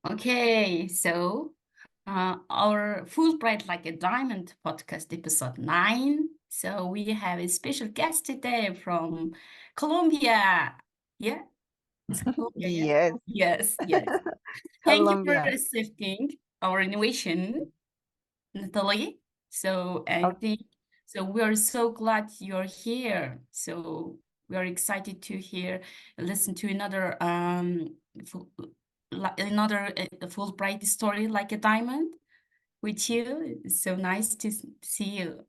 Okay, so our Fulbright Like a Diamond podcast, episode 9. So we have a special guest today from Colombia. Yeah, it's Colombia, yeah? Yes, Yes, yes. Thank you for Colombia. accepting our invitation, Nathalie. So I Okay. think so we are so glad you're here. So we are excited to hear, listen to another full, another Fulbright story like a diamond with you. It's so nice to see you.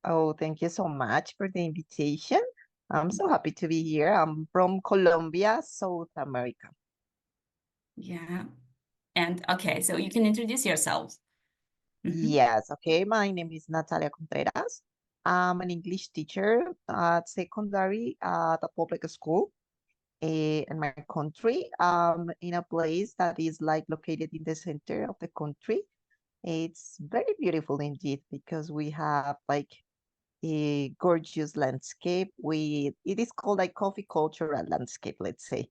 Oh, thank you so much for the invitation. I'm so happy to be here. I'm from Colombia, South America. Yeah. And okay, so you can introduce yourselves. Mhm. Yes, okay. My name is Natalia Contreras. I'm an English teacher at secondary at a public school in my country, in a place that is like located in the center of the country. It's very beautiful indeed because we have like a gorgeous landscape with it is called like coffee cultural landscape, let's say,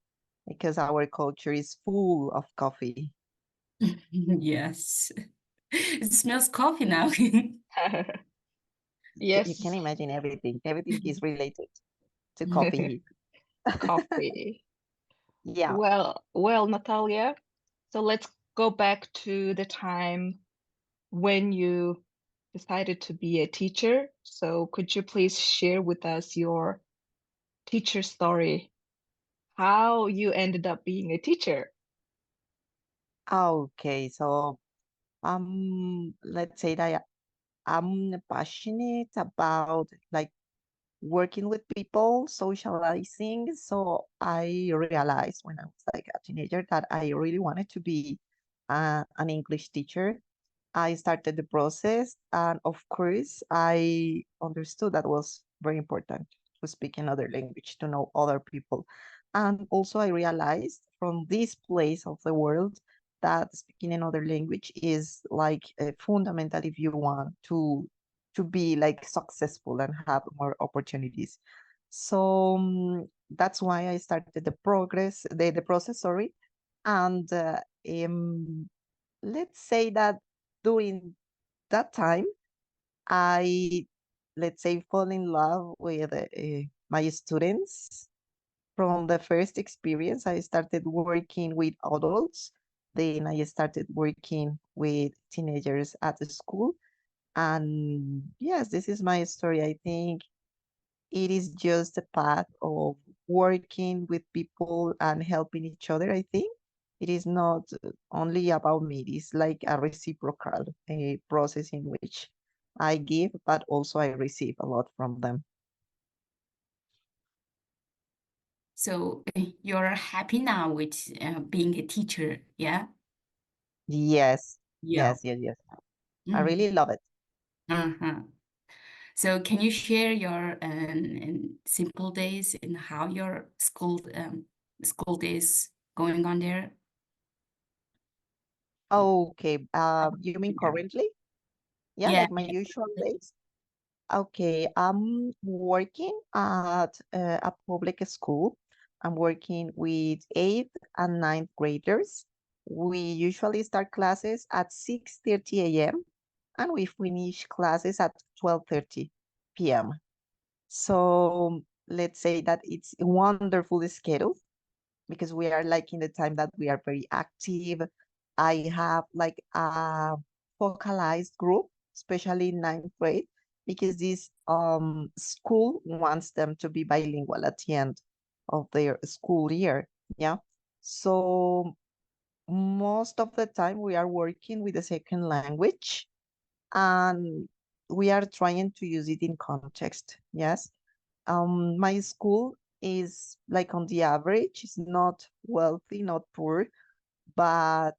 because our culture is full of coffee. Yes. It smells coffee now. You can Yes, imagine everything. Everything is related to coffee. coffee. Yeah. Well, Natalia, so let's go back to the time when you decided to be a teacher. So could you please share with us your teacher story, how you ended up being a teacher? Okay. So let's say that I'm passionate about like working with people, socializing. So I realized when I was like a teenager that I really wanted to be an English teacher. I started the process, and of course, I understood that was very important to speak another language, to know other people. And also, I realized from this place of the world that speaking another language is like fundamental if you want to be like successful and have more opportunities. So that's why I started the process, sorry, and let's say that during that time, I, let's say, fall in love with my students. From the first experience, I started working with adults. Then I started working with teenagers at the school. And yes, this is my story. I think it is just a path of working with people and helping each other. I think it is not only about me, it is like a reciprocal process in which I give, but also I receive a lot from them. So you're happy now with being a teacher, yeah? Yes, Yeah. yes. I Mm. really love it. Uh-huh. So can you share your simple days and how your school days going on there? Okay, you mean Yeah. currently? Yeah, Yeah. like my usual days. Okay, I'm working at a public school. I'm working with eighth and ninth graders. We usually start classes at 6:30 a.m. and we finish classes at 12:30 p.m. So let's say that it's a wonderful schedule because we are like in the time that we are very active. I have like a focalized group, especially in ninth grade, because this school wants them to be bilingual at the end of their school year. Yeah. So most of the time we are working with a second language and we are trying to use it in context. Yes. My school is like on the average, it's not wealthy, not poor, but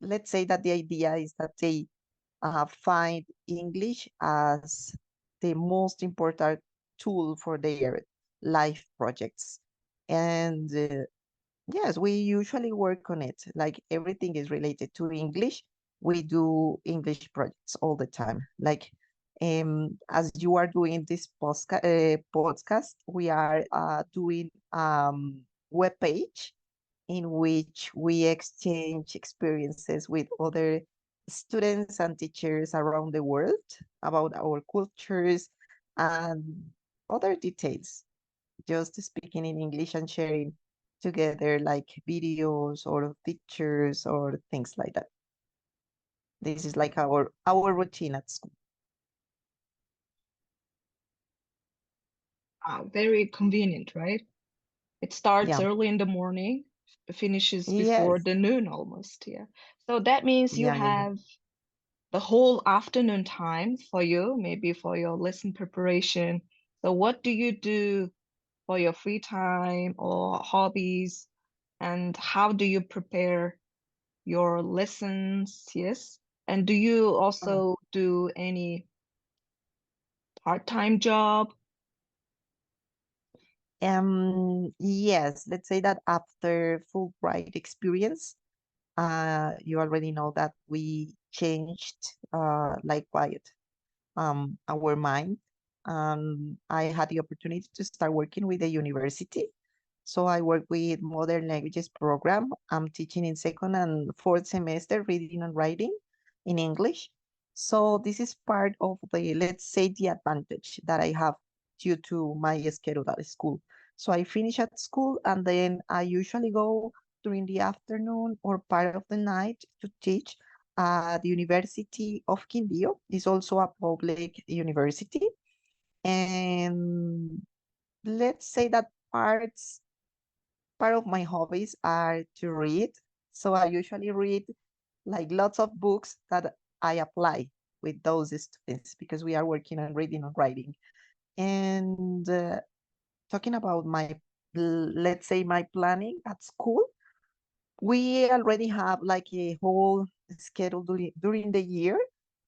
let's say that the idea is that they find English as the most important tool for their life projects. And yes, we usually work on it. Like everything is related to English. We do English projects all the time. Like as you are doing this podcast, we are doing web page in which we exchange experiences with other students and teachers around the world about our cultures and other details, just speaking in English and sharing together like videos or pictures or things like that. This is like our routine at school. Very convenient, right? It starts Yeah. early in the morning, finishes before Yes. the noon almost, yeah. So that means you Yeah. have the whole afternoon time for you, maybe for your lesson preparation. So what do you do for your free time or hobbies? And how do you prepare your lessons? Yes. And do you Oh. also do any part-time job? Yes, let's say that after Fulbright experience, you already know that we changed like quiet our mind. I had the opportunity to start working with the university. So I work with modern languages program. I'm teaching in second and fourth semester reading and writing in English. So this is part of the, let's say, the advantage that I have due to my schedule at school. So I finish at school and then I usually go during the afternoon or part of the night to teach at the University of Quindío. It's also a public university. And let's say that part of my hobbies are to read. So I usually read like lots of books that I apply with those students because we are working on reading and writing. And talking about let's say my planning at school, we already have like a whole schedule during the year.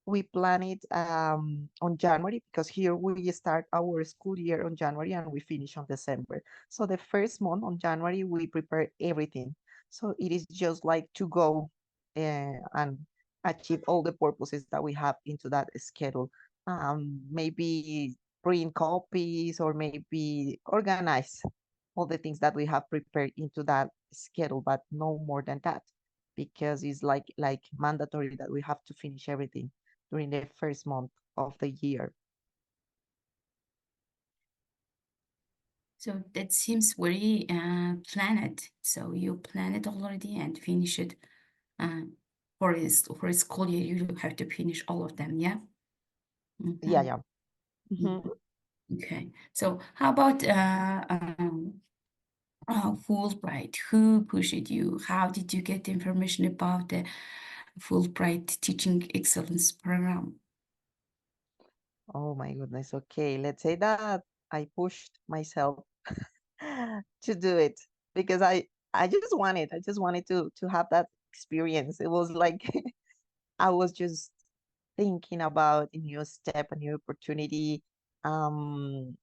We plan it on January because here we start our school year on January and we finish on December. So the first month on January, we prepare everything. So it is just like to go and achieve all the purposes that we have into that schedule. Maybe print copies or maybe organize all the things that we have prepared into that schedule, but no more than that, because it's like mandatory that we have to finish everything during the first month of the year. So that seems very planned. So you plan it already and finish it. Uh, for a school year, you have to finish all of them. Yeah. Yeah, Mhm. yeah. Mm. Mhm. Okay. So how about Fulbright? Who pushed you? How did you get information about the Fulbright Teaching Excellence Program? Oh my goodness. Okay, let's say that I pushed myself to do it because I just wanted to have that experience. It was like I was just thinking about a new step, a new opportunity. Um,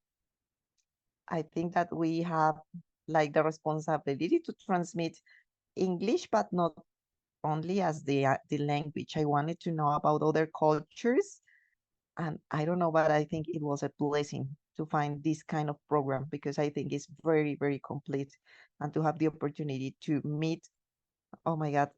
I think that we have like the responsibility to transmit English, but not only as the language. I wanted to know about other cultures, and I don't know, but I think it was a blessing to find this kind of program because I think it's very, very complete, and to have the opportunity to meet, oh my God,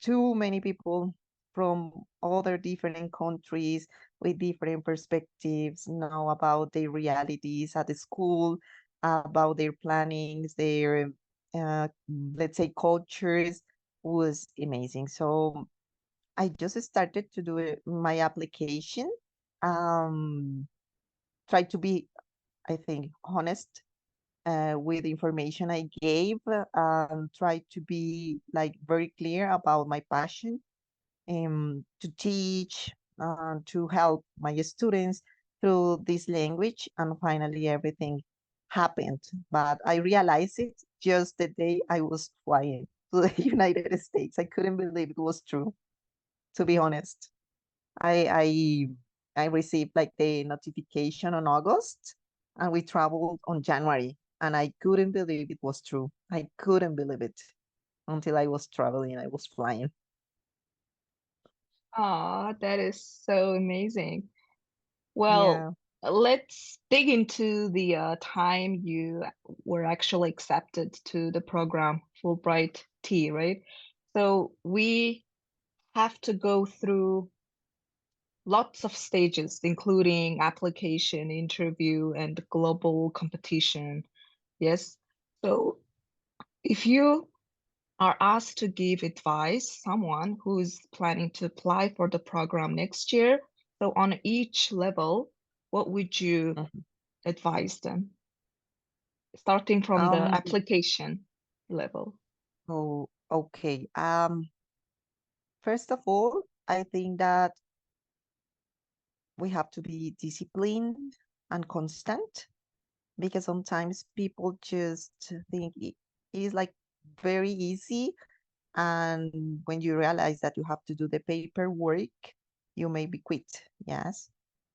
too many people from other different countries with different perspectives, know about their realities at the school, about their plannings, their let's say cultures was amazing. So I just started to do my application. Um, try to be, I think, honest with the information I gave, try to be like very clear about my passion to teach, to help my students through this language. And finally, everything happened. But I realized it just the day I was flying to the United States. I couldn't believe it was true, to be honest. I received like the notification on August and we traveled on January. And I couldn't believe it was true. I couldn't believe it until I was traveling, I was flying. Ah, that is so amazing. Well, Yeah. let's dig into the time you were actually accepted to the program Fulbright T, right? So we have to go through lots of stages, including application, interview, and global competition. Yes. So if you are asked to give advice, someone who's planning to apply for the program next year, so on each level, what would you Mhm. advise them? Starting from the Um, application level. oh, okay. First of all, I think that we have to be disciplined and constant because sometimes people just think it is like very easy. And when you realize that you have to do the paperwork, you maybe quit. Yes.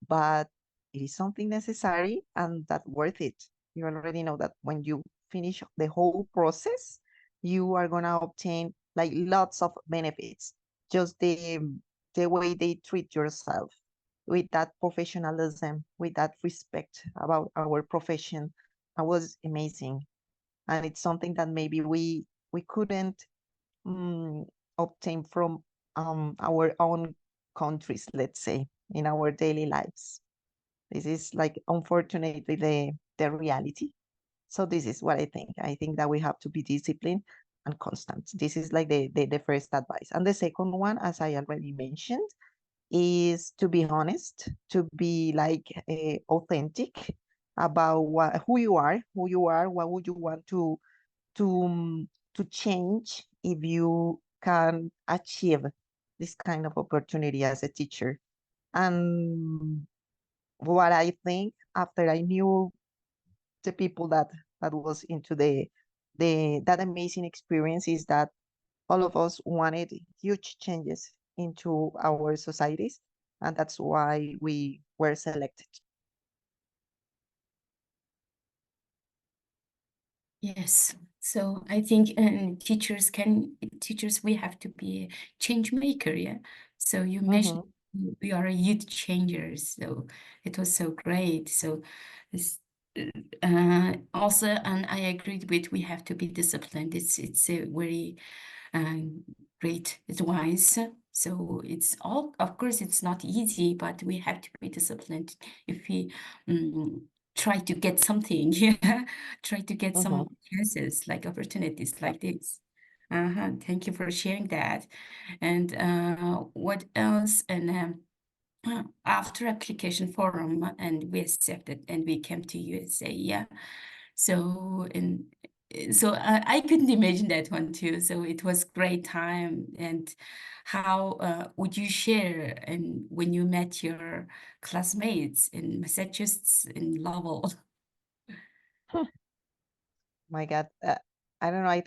But it is something necessary and that worth it. You already know that when you finish the whole process, you are gonna obtain like lots of benefits. Just the way they treat yourself with that professionalism, with that respect about our profession, that was amazing. And it's something that maybe we couldn't mm, obtain from our own countries, let's say, in our daily lives. This is like unfortunately the reality. So this is what I think. I think that we have to be disciplined and constant. This is like the first advice. And the second one, as I already mentioned, is to be honest, to be like authentic about who you are, what would you want to change if you can achieve this kind of opportunity as a teacher. And what I think after I knew the people that was into the that amazing experience is that all of us wanted huge changes into our societies, and that's why we were selected. Yes. So I think teachers, we have to be a change maker, yeah. So you mentioned Mhm, we are a youth changers, so it was so great. So this also, and I agreed with, we have to be disciplined. It's a very great advice. So it's all, of course, it's not easy, but we have to be disciplined if we try to get something, yeah, try to get some mhm. chances, like opportunities Yeah. like this. Thank you for sharing that. And what else? And after application forum, and we accepted, and we came to USA, yeah. So and so I couldn't imagine that one too. So it was great time. And how would you share and when you met your classmates in Massachusetts in Lowell? My God, I don't know. I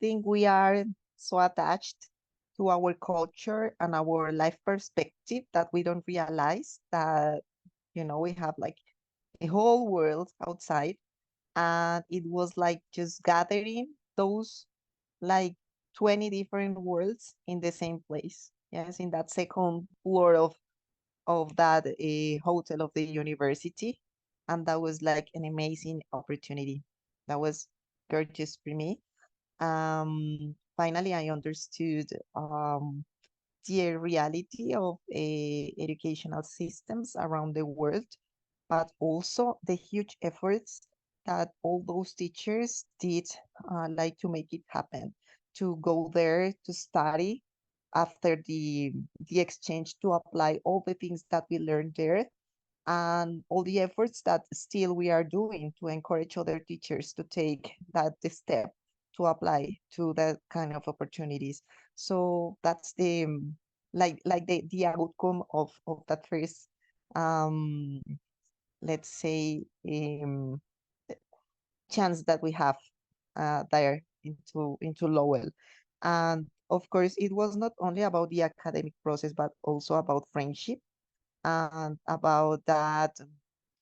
think we are so attached to our culture and our life perspective that we don't realize that we have like a whole world outside, and it was like just gathering those like 20 different worlds in the same place. Yes, in that second floor of that hotel of the university, and that was like an amazing opportunity. That was gorgeous for me. Finally, I understood the reality of educational systems around the world, but also the huge efforts that all those teachers did, like to make it happen, to go there to study after the exchange, to apply all the things that we learned there, and all the efforts that still we are doing to encourage other teachers to take that the step to apply to that kind of opportunities. So that's like the outcome of that first um let's say chance that we have there into Lowell. And of course, it was not only about the academic process, but also about friendship and about that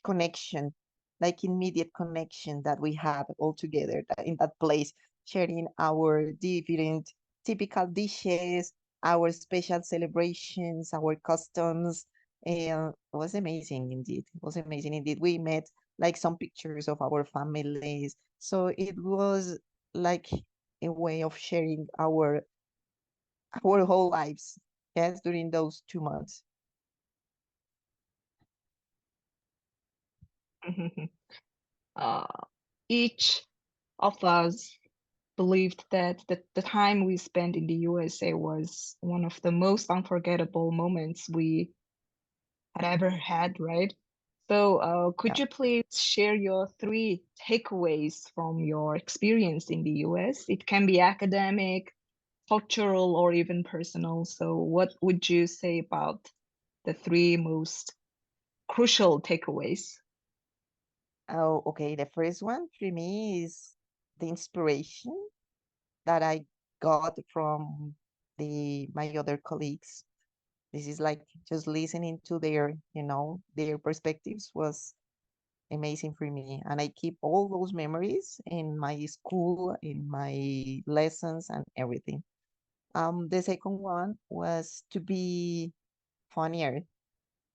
connection, like immediate connection that we had all together in that place, sharing our different typical dishes, our special celebrations, our customs, And it was amazing indeed. It was amazing indeed. We met like some pictures of our families. So it was like a way of sharing our whole lives, yes, during those 2 months. uh, each of us believed that the time we spent in the USA was one of the most unforgettable moments we had ever had, right? So, could Yeah. you please share your three takeaways from your experience in the US? It can be academic, cultural, or even personal. So, what would you say about the three most crucial takeaways? Oh, okay. The first one for me is the inspiration that I got from the my other colleagues. This is like just listening to their perspectives was amazing for me. And I keep all those memories in my school, in my lessons and everything. The second one was to be funnier,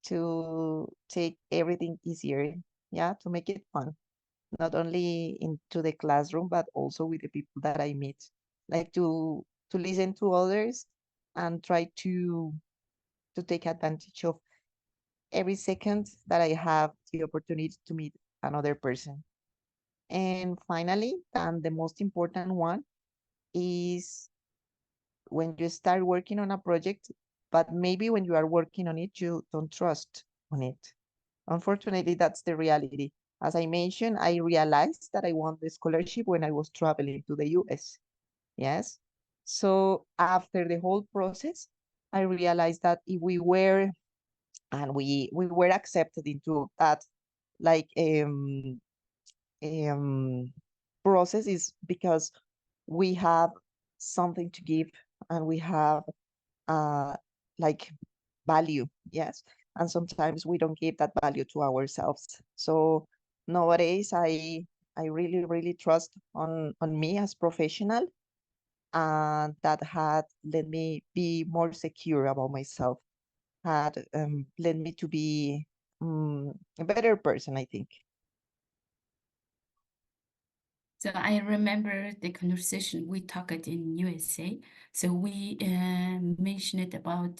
to take everything easier, yeah, to make it fun, not only into the classroom, but also with the people that I meet, like to listen to others and try to take advantage of every second that I have the opportunity to meet another person. And finally, and the most important one is when you start working on a project, but maybe when you are working on it, you don't trust on it. Unfortunately, that's the reality. As I mentioned, I realized that I won the scholarship when I was traveling to the US. Yes. So after the whole process, I realized that if we were and we were accepted into that like um process is because we have something to give and we have uh like value, yes, and sometimes we don't give that value to ourselves. So nowadays I really trust on me as professional, and that had led me be more secure about myself, had led me to be a better person, I think. So I remember the conversation we talked in USA. So we mentioned about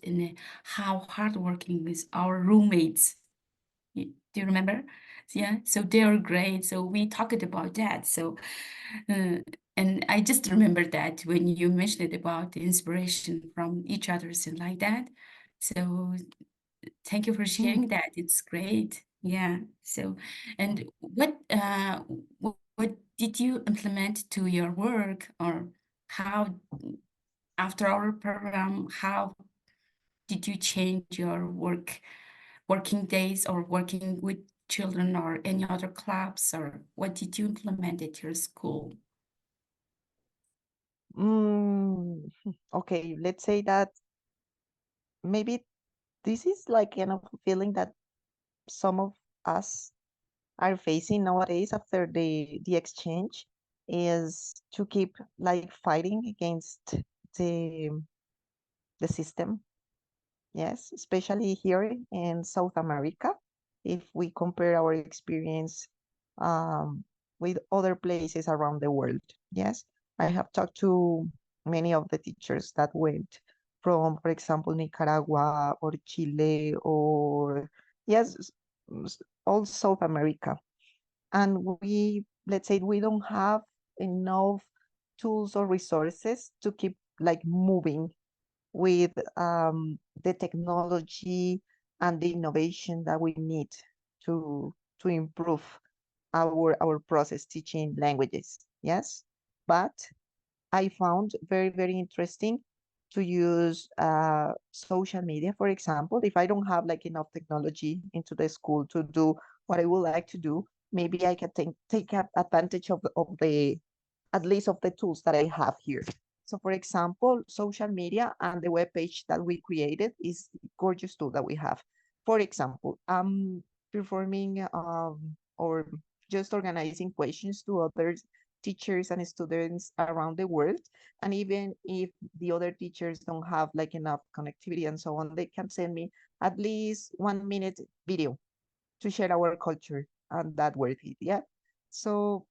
how hardworking is our roommates. Do you remember? Yeah, so they are great. So we talked about that. So, uh, and I just remember that when you mentioned about the inspiration from each others and like that. So thank you for Mm. sharing that. It's great. Yeah. So, and what did you implement to your work, or how after our program, how did you change your working days or working with children or any other clubs, or what did you implement at your school? Mm, okay, let's say that maybe this is like kind of a feeling that some of us are facing nowadays after the exchange, is to keep like fighting against the the system. Yes, especially here in South America, if we compare our experience um, with other places around the world. Yes, I have talked to many of the teachers that went from, for example, Nicaragua or Chile or, yes, all South America. And let's say, we don't have enough tools or resources to keep like moving with the technology and the innovation that we need to improve our process teaching languages. Yes, but I found very interesting to use social media, for example. If I don't have like enough technology into the school to do what I would like to do, maybe I can take advantage of the at least of the tools that I have here. So for example, social media and the web page that we created is a gorgeous tool that we have. For example, performing or just organizing questions to others teachers and students around the world. And even if the other teachers don't have like enough connectivity and so on, they can send me at least 1 minute video to share our culture, and that worth it. Yeah. So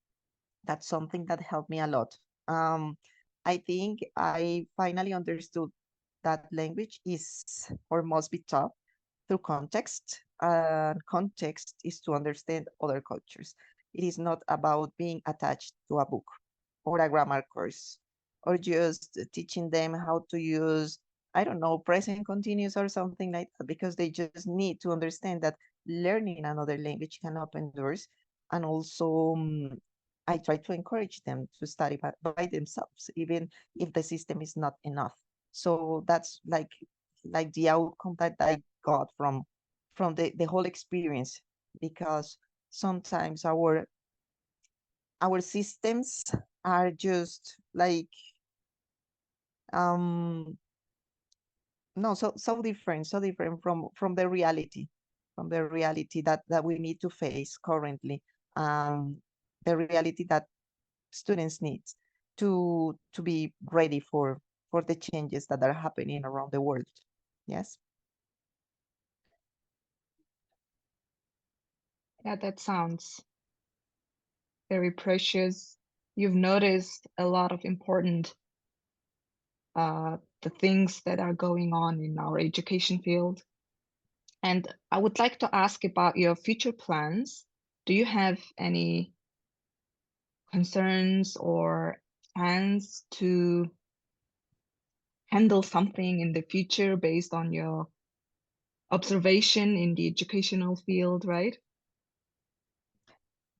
that's something that helped me a lot. Um, I think I finally understood that language is or must be taught through context. Context is to understand other cultures. It is not about being attached to a book or a grammar course or just teaching them how to use, I don't know, present continuous or something like that, because they just need to understand that learning another language can open doors. And also, I try to encourage them to study by themselves, even if the system is not enough. So that's like the outcome that I got from the whole experience, because sometimes our systems are just like um no so different from the reality, that we need to face currently, um the reality that students need to be ready for the changes that are happening around the world. Yes. Yeah, that sounds very precious. You've noticed a lot of important the things that are going on in our education field. And I would like to ask about your future plans. Do you have any concerns or plans to handle something in the future based on your observation in the educational field, right?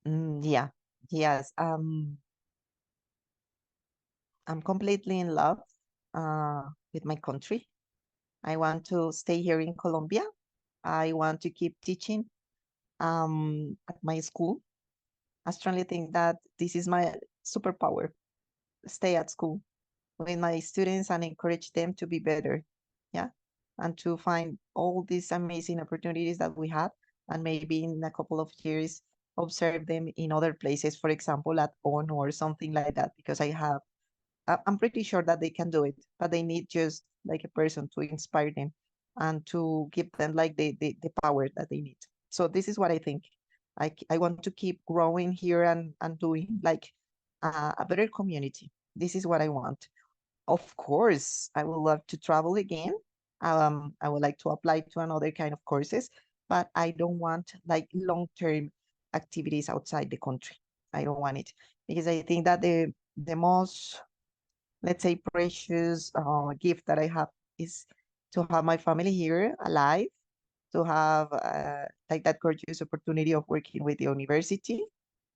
Yeah. Yes. I'm completely in love with my country. I want to stay here in Colombia. I want to keep teaching at my school. I strongly think that this is my superpower. Stay at school with my students and encourage them to be better. Yeah. And to find all these amazing opportunities that we have. And maybe in a couple of years, observe them in other places, for example, at ONU or something like that, because I'm pretty sure that they can do it, but they need just like a person to inspire them and to give them like the power that they need. So this is what I think. I want to keep growing here and doing like a better community. This is what I want. Of course, I would love to travel again. I would like to apply to another kind of courses, but I don't want like long-term activities outside the country. I don't want it, because I think that the most, let's say, precious gift that I have is to have my family here alive, to have like that gorgeous opportunity of working with the university,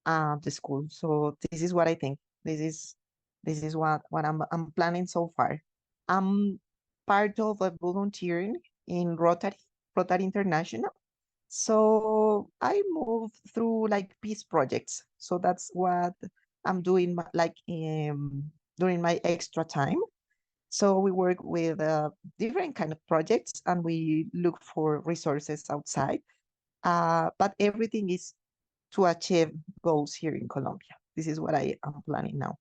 the school. So this is what I think. This is what I'm planning so far. I'm part of a volunteering in Rotary International. So I move through like peace projects. So that's what I'm doing like during my extra time. So we work with different kind of projects and we look for resources outside. But everything is to achieve goals here in Colombia. This is what I am planning now.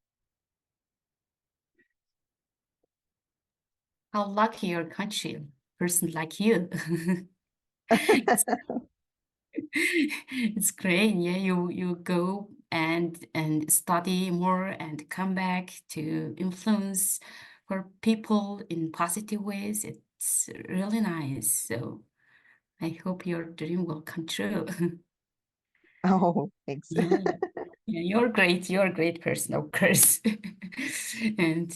How lucky your country, person like you. It's, it's great. Yeah, you go and study more and come back to influence for people in positive ways. It's really nice. So I hope your dream will come true. Oh, thanks. Yeah. Yeah, you're great. You're a great person, of course. And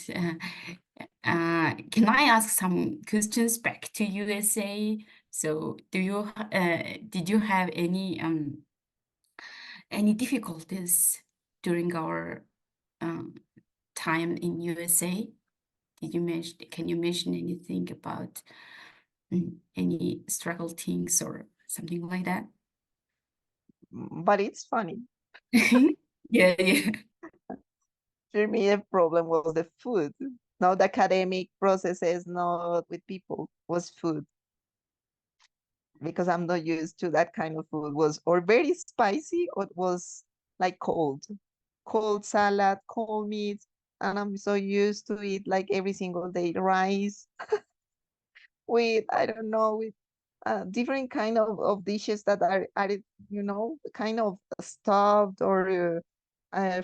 can I ask some questions back to USA? So, did you have any difficulties during our um, time in USA? Can you mention anything about any struggle things or something like that? But it's funny. Yeah, yeah. For me, the problem was the food. Not the academic processes, not with people, was food. Because I'm not used to that kind of food. Was or very spicy or it was like cold. cold salad, cold meat, and I'm so used to it like every single day. Rice with, I don't know, with different kind of dishes that are, kind of stuffed or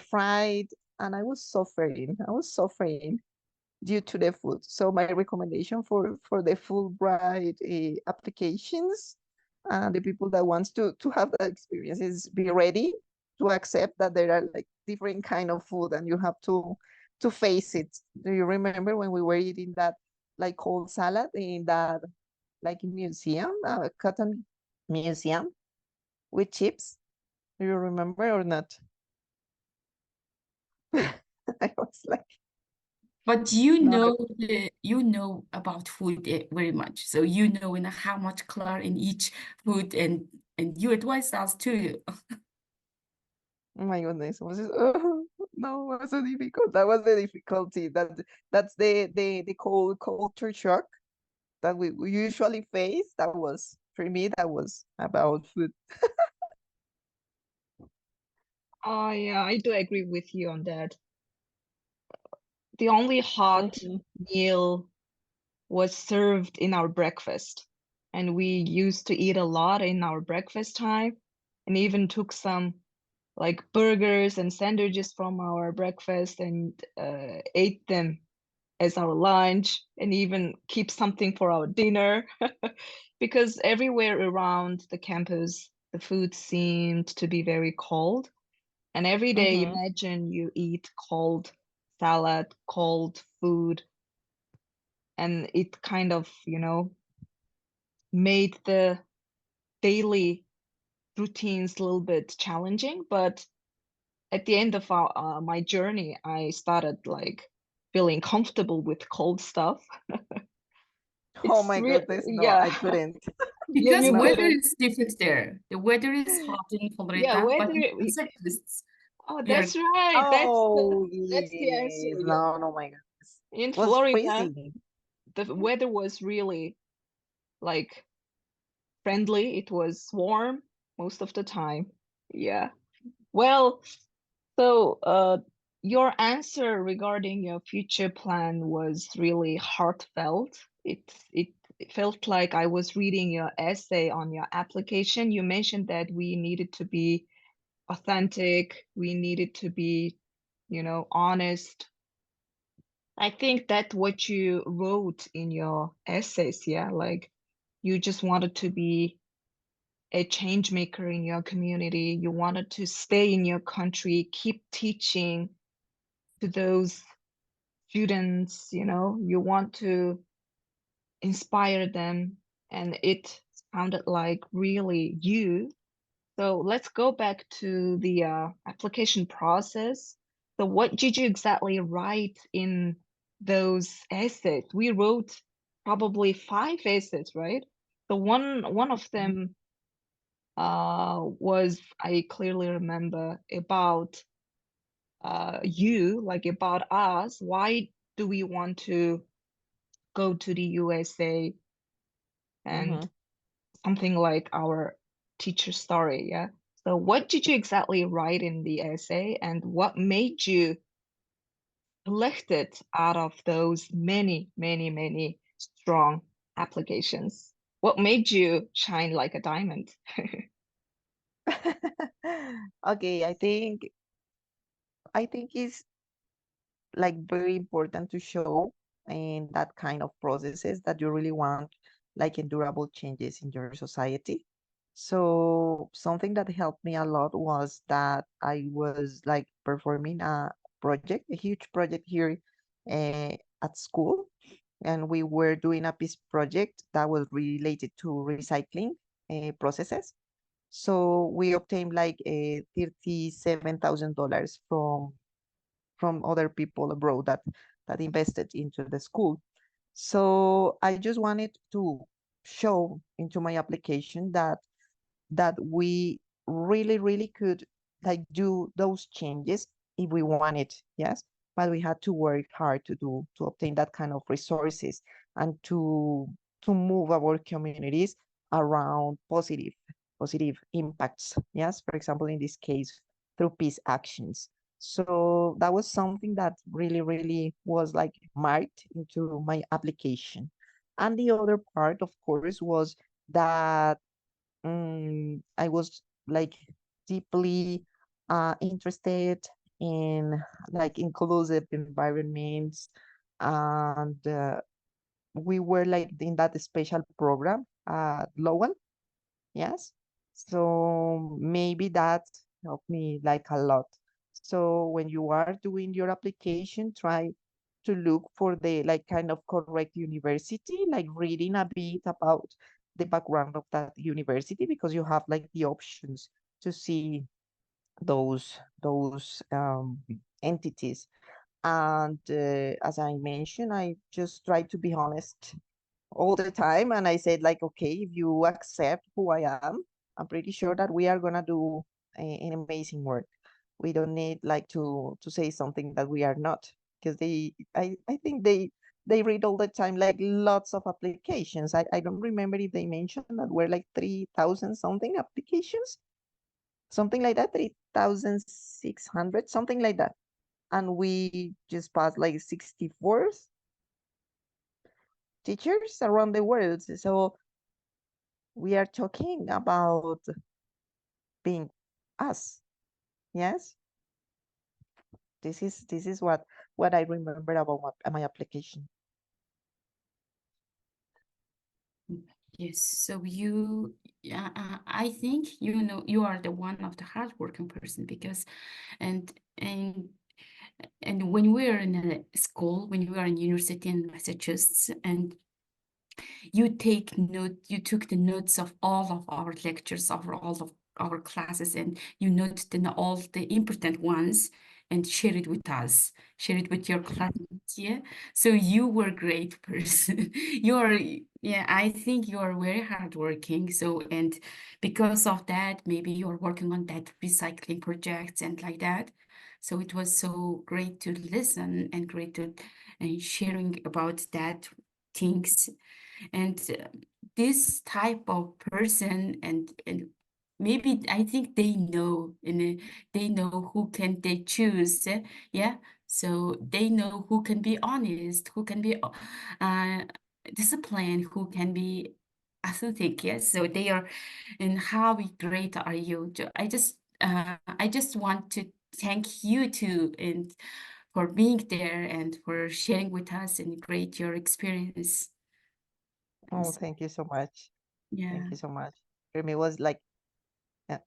fried. And I was suffering. I was suffering due to the food. So my recommendation for the Fulbright applications, the people that wants to have that experience is be ready to accept that there are like different kind of food and you have to face it. Do you remember when we were eating that like cold salad in that like museum, cotton museum with chips? Do you remember or not? I was like, But not. you know about food very much. So you know how much color in each food and you advise us too. Oh my goodness, was it, oh, no, it was so difficult. That was the difficulty. That's the cold culture shock that we usually face. That was for me. That was about food. Oh, yeah, I do agree with you on that. The only hot Mhm. meal was served in our breakfast, and we used to eat a lot in our breakfast time, and even took some like burgers and sandwiches from our breakfast and ate them as our lunch, and even keep something for our dinner. Because everywhere around the campus, the food seemed to be very cold. And every day, Mhm. imagine you eat cold salad, cold food, and it kind of, made the daily routines a little bit challenging. But at the end of my journey, I started like feeling comfortable with cold stuff. Oh It's my real, goodness, no, yeah. I couldn't. Because You No. weather couldn't. is different there. The weather is hot in Yeah, Florida, but whether in Texas, oh, we are that's right. Oh That's the answer. yes, Yeah. no, no, my goodness, In was Florida, freezing. the weather was really like friendly. It was warm most of the time. Yeah. Well, so your answer regarding your future plan was really heartfelt. It felt like I was reading your essay on your application. You mentioned that we needed to be authentic, we needed to be, honest. I think that what you wrote in your essays, yeah, like you just wanted to be a change maker in your community. You wanted to stay in your country, keep teaching to those students, you want to inspire them. And it sounded like really you. So let's go back to the application process. So what did you exactly write in those essays? We wrote probably 5 essays, right? So one of them was, I clearly remember, about you, like about us. Why do we want to go to the USA, and Mhm. something like our teacher story, yeah? So what did you exactly write in the essay, and what made you select it out of those many, many, many strong applications? What made you shine like a diamond? Okay, I think it's like very important to show in that kind of processes that you really want like endurable changes in your society. So something that helped me a lot was that I was like performing a project, a huge project here at school, and we were doing a piece project that was related to recycling processes. So we obtained like $37,000 from other people abroad that invested into the school. So I just wanted to show into my application that we really could like do those changes if we wanted, yes, but we had to work hard to obtain that kind of resources and to move our communities around positive impacts, yes, for example in this case through peace actions. So that was something that really was like marked into my application. And the other part, of course, was that I was like deeply interested in like inclusive environments, and we were like in that special program Lowell. Yes. So maybe that helped me like a lot. So when you are doing your application, try to look for the like kind of correct university, like reading a bit about the background of that university, because you have like the options to see those entities. And as I mentioned, I just try to be honest all the time. And I said, like, okay, if you accept who I am, I'm pretty sure that we are gonna do an amazing work. We don't need like to say something that we are not, because I think they read all the time like lots of applications. I don't remember if they mentioned that were like 3,000 something applications, something like that, 3,600, something like that. And we just passed like 64th teachers around the world. So we are talking about being us. Yes, this is what I remember about my application. Yes, so you, yeah, I think you know you are the one of the hardworking person because, and and and when we are in a school, when we are in university in Massachusetts, and you took the notes of all of our lectures, of all of our classes, and you noted in all the important ones and share it with us, share it with your classmates. Yeah. So you were a great person. You're, yeah, I think you are very hardworking. So, and because of that, maybe you're working on that recycling projects and like that. So it was so great to listen and great to and sharing about that things and this type of person and maybe I think they know and they know who can they choose yeah, so they know who can be honest, who can be uh disciplined, who can be authentic. Yes, so they are. And how great are you? I just want to thank you too and for being there and for sharing with us and great your experience. Oh, Yes. thank you so much. Yeah. Thank you so much. For me, it was like,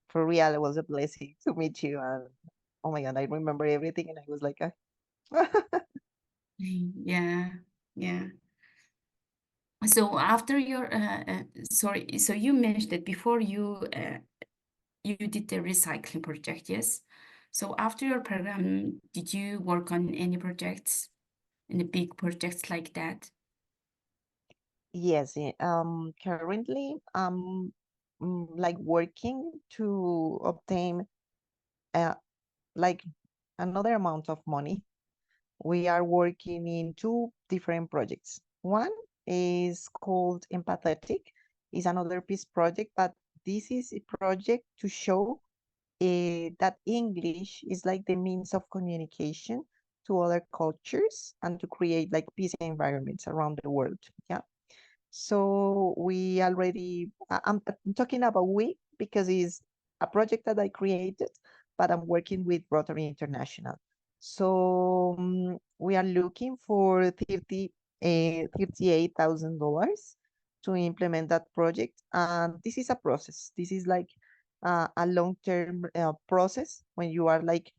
for real, it was a blessing to meet you. And oh my God, I remember everything. And I was like, Yeah. Yeah. So after your sorry, so you mentioned that before you did the recycling project, yes? So after your program, did you work on any projects, any big projects like that? yes, currently I'm like working to obtain uh, like another amount of money. We are working in two different projects. One is called Empathetic, is another peace project, but this is a project to show that English is like the means of communication to other cultures and to create like peace environments around the world. Yeah. So we already, I'm talking about we because it's a project that I created, but I'm working with Rotary International. So we are looking for $38,000 to implement that project. And this is a process. This is like a long-term process when you are like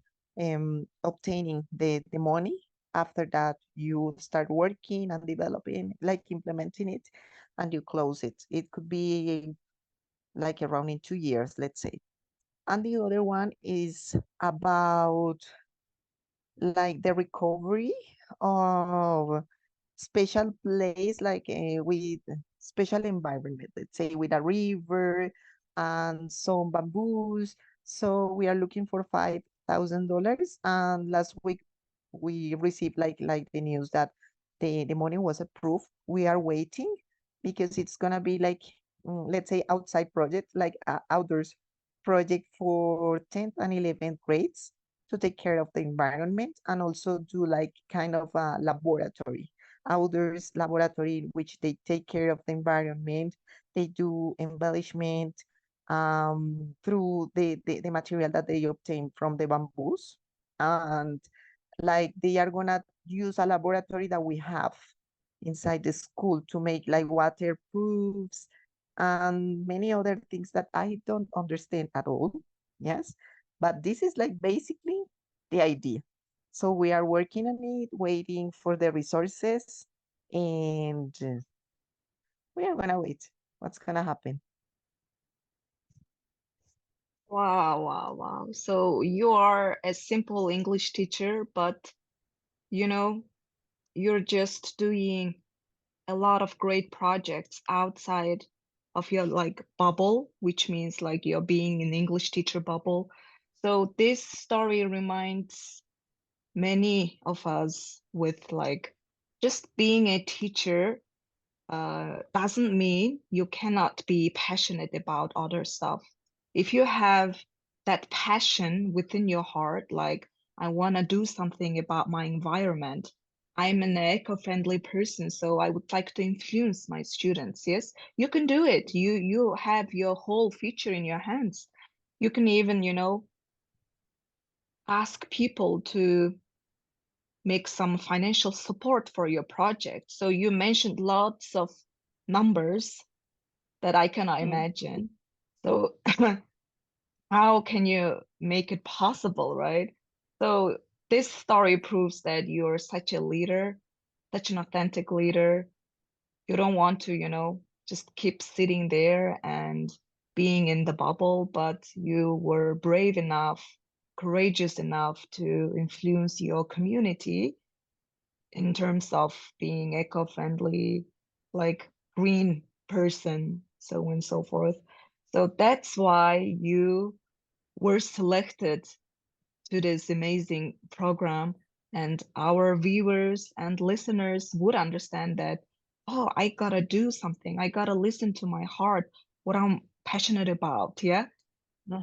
obtaining the money. After that, you start working and developing, like implementing it, and you close it. It could be like around in 2 years, let's say. And the other one is about like the recovery of special place, like with special environment, let's say with a river and some bamboos. So we are looking for $5,000. And last week we received like the news that the money was approved. We are waiting because it's gonna be like let's say outside project, like outdoors project for 10th and 11th grades. to take care of the environment and also do like kind of a laboratory, outdoors laboratory in which they take care of the environment. They do embellishment through the material that they obtain from the bamboos. And like they are gonna use a laboratory that we have inside the school to make like waterproofs and many other things that I don't understand at all. Yes, but this is like basically the idea. So we are working on it, waiting for the resources, and we are gonna wait. What's gonna happen? Wow, wow, wow. So you are a simple English teacher, but you know, you're just doing a lot of great projects outside of your like bubble, which means like you're being an English teacher bubble. So this story reminds many of us with like just being a teacher doesn't mean you cannot be passionate about other stuff. If you have that passion within your heart, like I want to do something about my environment, I'm an eco-friendly person, so I would like to influence my students. Yes, you can do it. You have your whole future in your hands. You can even, ask people to make some financial support for your project. So you mentioned lots of numbers that I cannot Mhm. imagine. So how can you make it possible, right? So this story proves that you're such a leader, such an authentic leader. You don't want to, just keep sitting there and being in the bubble, but you were brave enough, courageous enough to influence your community in terms of being eco-friendly, like green person, so on and so forth. So that's why you were selected to this amazing program. And our viewers and listeners would understand that, oh, I gotta do something. I gotta listen to my heart, what I'm passionate about. Yeah.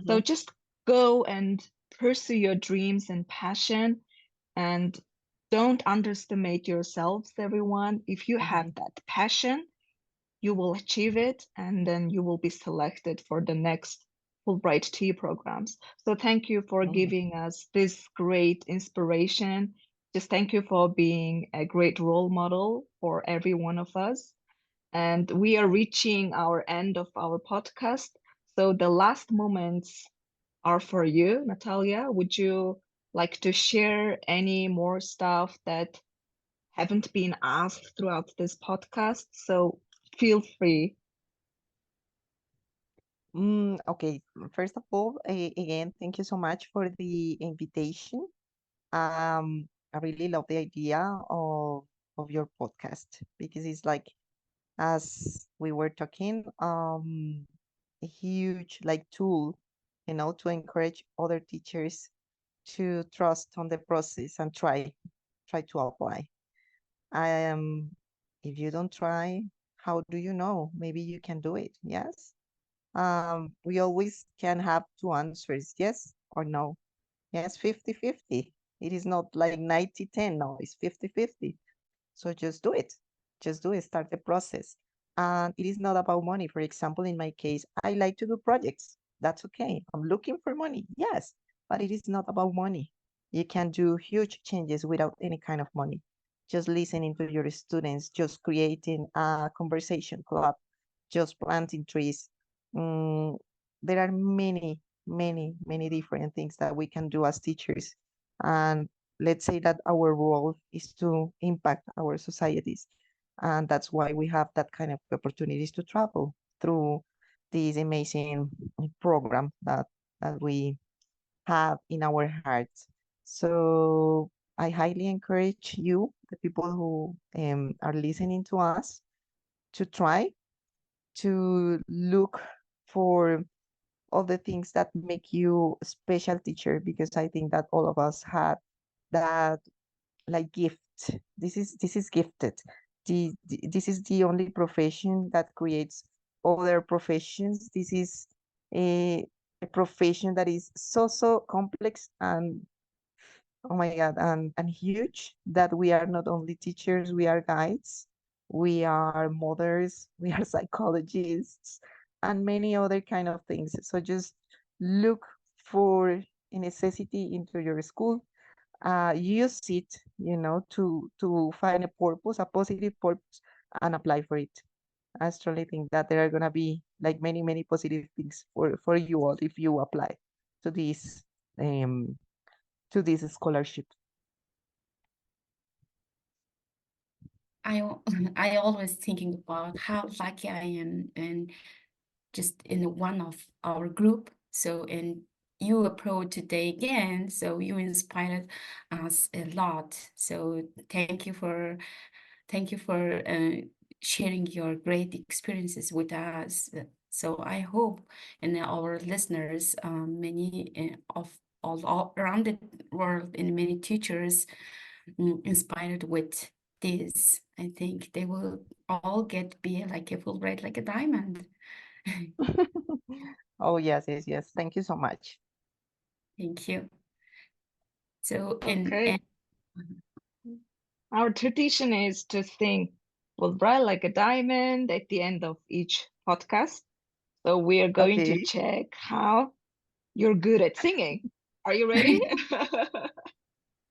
So Mhm. just go and pursue your dreams and passion and don't underestimate yourselves, everyone. If you have Mhm. that passion, you will achieve it and then you will be selected for the next Fulbright T programs. So thank you for Mhm. giving us this great inspiration. Just thank you for being a great role model for every one of us. And we are reaching our end of our podcast. So the last moments are for you, Natalia. Would you like to share any more stuff that haven't been asked throughout this podcast? So feel free. Okay, first of all, again, thank you so much for the invitation. I really love the idea of your podcast because it's like, as we were talking, a huge like tool, to encourage other teachers to trust on the process and try to apply. If you don't try, how do you know? Maybe you can do it. Yes. We always can have two answers, yes or no. Yes, 50-50. It is not like 90-10. No, it's 50-50. So just do it. Just do it. Start the process. And it is not about money. For example, in my case, I like to do projects. That's okay. I'm looking for money. Yes, but it is not about money. You can do huge changes without any kind of money. Just listening to your students, just creating a conversation club, just planting trees. Mm, there are many, many, many different things that we can do as teachers. And let's say that our role is to impact our societies. And that's why we have that kind of opportunities to travel through this amazing program that we have in our hearts. So I highly encourage you, the people who are listening to us, to try to look for all the things that make you a special teacher, because I think that all of us have that like gift. This is gifted. This is the only profession that creates other professions. This is a profession that is so complex, and Oh my God, and huge that we are not only teachers, we are guides, we are mothers, we are psychologists, and many other kind of things. So just look for a necessity into your school. Use it, to find a purpose, a positive purpose, and apply for it. I strongly think that there are gonna be like many, many positive things for you all if you apply to um this scholarship. I always thinking about how lucky I am and just in one of our group. So and you approached today again, so you inspired us a lot. So thank you for sharing your great experiences with us. So I hope and our listeners, many of all around the world and many teachers inspired with this. I think they will all get be like a Fulbright, like a diamond. Oh, yes, yes, yes. Thank you so much. Thank you. So Okay. and Our tradition is to sing "Will Bright Like a Diamond" at the end of each podcast. So we are going to Okay. check how you're good at singing. Are you ready?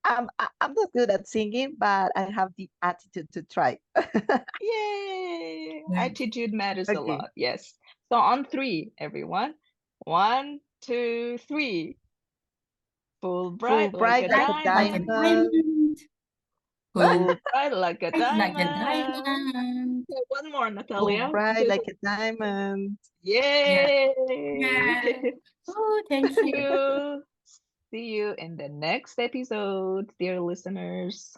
I'm not good at singing, but I have the attitude to try. Yay! yeah, Attitude matters a Okay. lot. Yes. So on three, everyone. One, two, three. Full Full bright like bright a like a like a diamond. diamond. diamond. Full Full bright like a like a diamond. diamond. Okay, one more, Full Natalia. bright Just like a diamond. Yeah. yay! Yeah. Oh, thank Thank you. you. See you in the next episode, dear listeners.